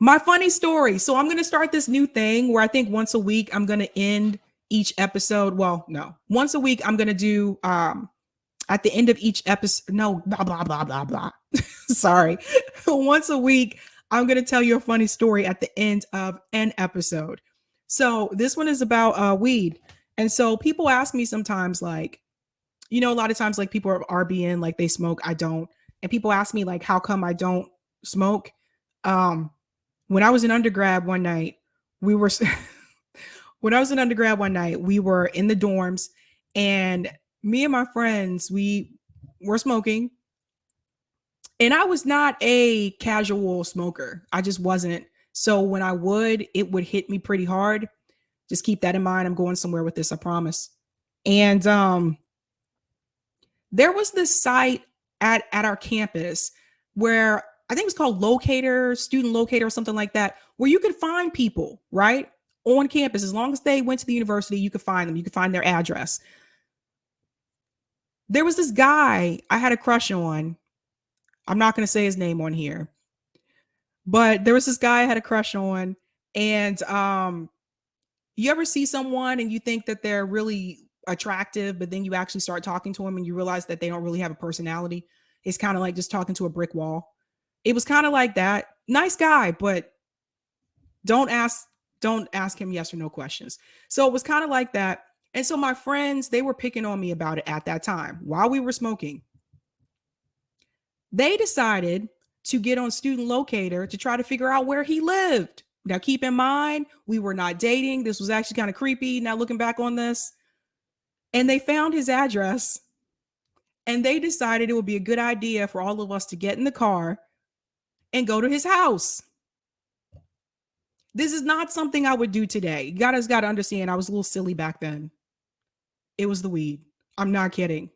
My funny story. So I'm going to start this new thing where I think once a week I'm going to end each episode. Well, no, once a week I'm going to do at the end of each episode. No, blah, blah, blah, blah, blah. Sorry. Once a week, I'm going to tell you a funny story at the end of an episode. So this one is about weed. And so people ask me sometimes, like, you know, a lot of times, like, people are RBN, like they smoke, I don't. And people ask me, like, how come I don't smoke? When I was in undergrad one night, we were when I was in undergrad one night, we were in the dorms, and me and my friends, we were smoking. And I was not a casual smoker. I just wasn't. So when I would, it would hit me pretty hard. Just keep that in mind. I'm going somewhere with this, I promise. And there was this site at our campus where I think it's called Locator, Student Locator, or something like that, where you could find people, right, on campus. As long as they went to the university, you could find them. You could find their address. There was this guy I had a crush on. I'm not going to say his name on here, but there was this guy I had a crush on. And you ever see someone and you think that they're really attractive, but then you actually start talking to them and you realize that they don't really have a personality? It's kind of like just talking to a brick wall. It was kind of like that. Nice guy, but don't ask him yes or no questions. So it was kind of like that. And so my friends, they were picking on me about it at that time while we were smoking. They decided to get on Student Locator to try to figure out where he lived. Now, keep in mind, we were not dating. This was actually kind of creepy now looking back on this. And they found his address, and they decided it would be a good idea for all of us to get in the car and go to his house. This is not something I would do today. You guys got to understand, I was a little silly back then. It was the weed. I'm not kidding.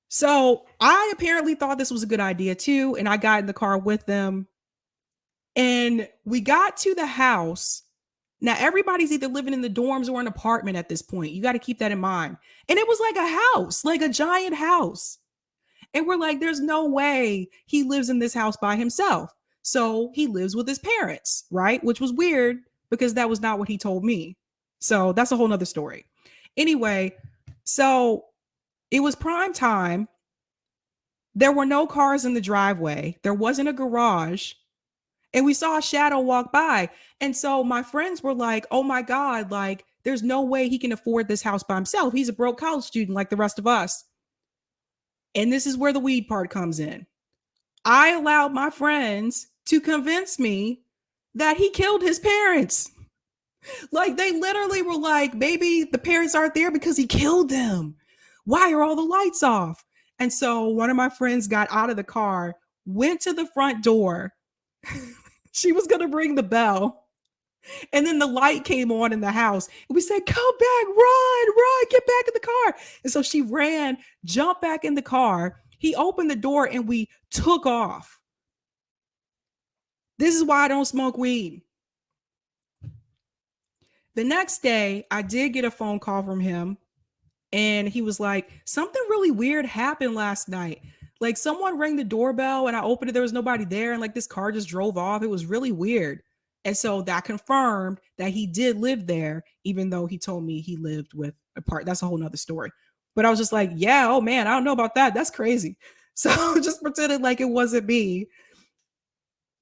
So I apparently thought this was a good idea too. And I got in the car with them. And we got to the house. Now, everybody's either living in the dorms or an apartment at this point. You got to keep that in mind. And it was like a house, like a giant house. And we're like, there's no way he lives in this house by himself. So he lives with his parents, right? Which was weird because that was not what he told me. So that's a whole nother story. Anyway, so it was prime time. There were no cars in the driveway. There wasn't a garage. And we saw a shadow walk by. And so my friends were like, oh my God, like, there's no way he can afford this house by himself. He's a broke college student like the rest of us. And this is where the weed part comes in. I allowed my friends to convince me that he killed his parents. Like, they literally were like, baby, the parents aren't there because he killed them. Why are all the lights off? And so one of my friends got out of the car, went to the front door. She was going to ring the bell. And then the light came on in the house. And we said, come back, run, get back in the car. And so she ran, jumped back in the car. He opened the door and we took off. This is why I don't smoke weed. The next day, I did get a phone call from him. And he was like, something really weird happened last night. Like, someone rang the doorbell and I opened it. There was nobody there. And like, this car just drove off. It was really weird. And so that confirmed that he did live there, even though he told me he lived with a part. That's a whole nother story. But I was just like, yeah, oh man, I don't know about that. That's crazy. So just pretended like it wasn't me.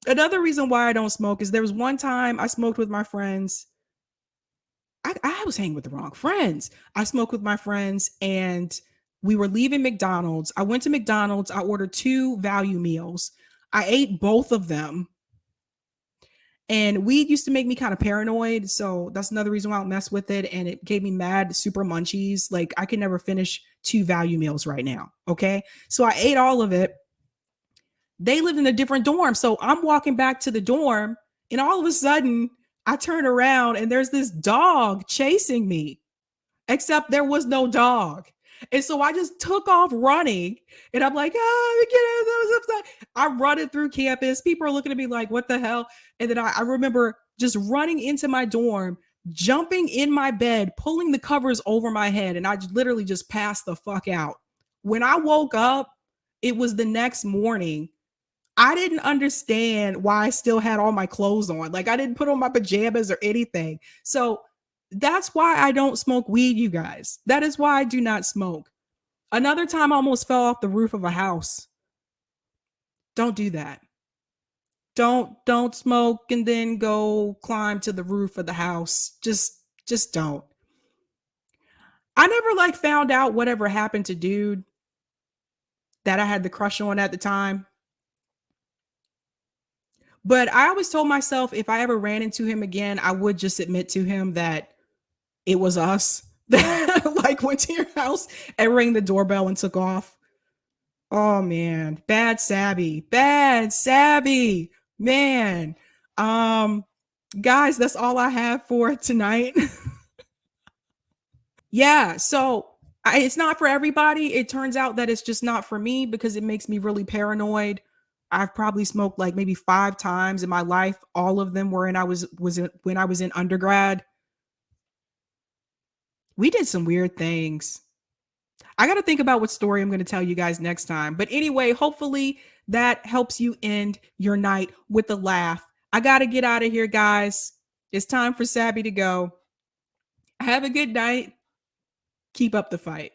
Another reason why I don't smoke is there was one time I smoked with my friends. I was hanging with the wrong friends. I smoked with my friends and we were leaving McDonald's. I went to McDonald's. I ordered 2 value meals. I ate both of them. And weed used to make me kind of paranoid. So that's another reason why I don't mess with it. And it gave me mad super munchies. Like, I can never finish 2 value meals right now. Okay. So I ate all of it. They lived in a different dorm. So I'm walking back to the dorm and all of a sudden I turn around and there's this dog chasing me, except there was no dog. And so I just took off running and I'm like, I'm running through campus. People are looking at me like, what the hell? And then I remember just running into my dorm, jumping in my bed, pulling the covers over my head. And I literally just passed the fuck out. When I woke up, it was the next morning I didn't understand why I still had all my clothes on. Like I didn't put on my pajamas or anything. So that's why I don't smoke weed, you guys. That is why I do not smoke. Another time I almost fell off the roof of a house. Don't do that. Don't smoke and then go climb to the roof of the house. Just don't. I never like found out whatever happened to dude that I had the crush on at the time. But I always told myself if I ever ran into him again, I would just admit to him that it was us that like went to your house and rang the doorbell and took off. Oh man, bad Sabby, bad Sabby, man. Um, guys, that's all I have for tonight. Yeah, so it's not for everybody. It turns out that it's just not for me because it makes me really paranoid. I've probably smoked like maybe 5 times in my life. All of them were when I was in undergrad. We did some weird things. I got to think about what story I'm going to tell you guys next time. But anyway, hopefully that helps you end your night with a laugh. I got to get out of here, guys. It's time for Sabby to go. Have a good night. Keep up the fight.